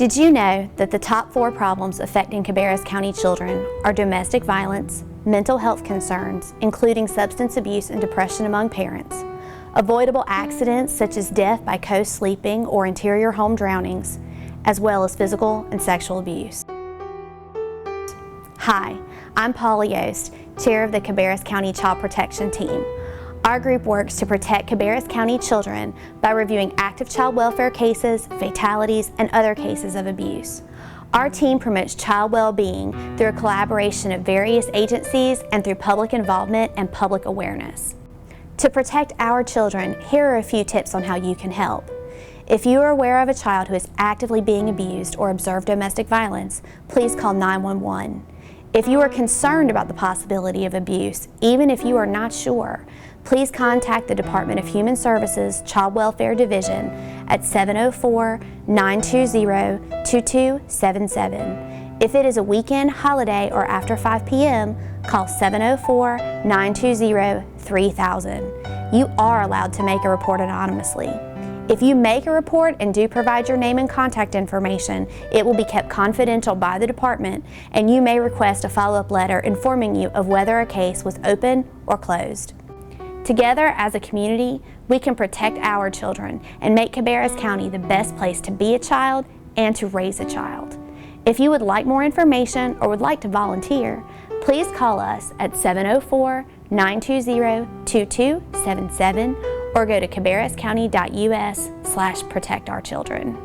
Did you know that the top 4 problems affecting Cabarrus County children are domestic violence, mental health concerns, including substance abuse and depression among parents, avoidable accidents such as death by co-sleeping or interior home drownings, as well as physical and sexual abuse? Hi, I'm Polly Yost, Chair of the Cabarrus County Child Protection Team. Our group works to protect Cabarrus County children by reviewing active child welfare cases, fatalities, and other cases of abuse. Our team promotes child well-being through a collaboration of various agencies and through public involvement and public awareness. To protect our children, here are a few tips on how you can help. If you are aware of a child who is actively being abused or observed domestic violence, please call 911. If you are concerned about the possibility of abuse, even if you are not sure, please contact the Department of Human Services Child Welfare Division at 704-920-2277. If it is a weekend, holiday, or after 5 p.m., call 704-920-3000. You are allowed to make a report anonymously. If you make a report and do provide your name and contact information, it will be kept confidential by the department, and you may request a follow-up letter informing you of whether a case was open or closed. Together as a community, we can protect our children and make Cabarrus County the best place to be a child and to raise a child. If you would like more information or would like to volunteer, please call us at 704-920-2277 or go to cabarruscounty.us/protectourchildren.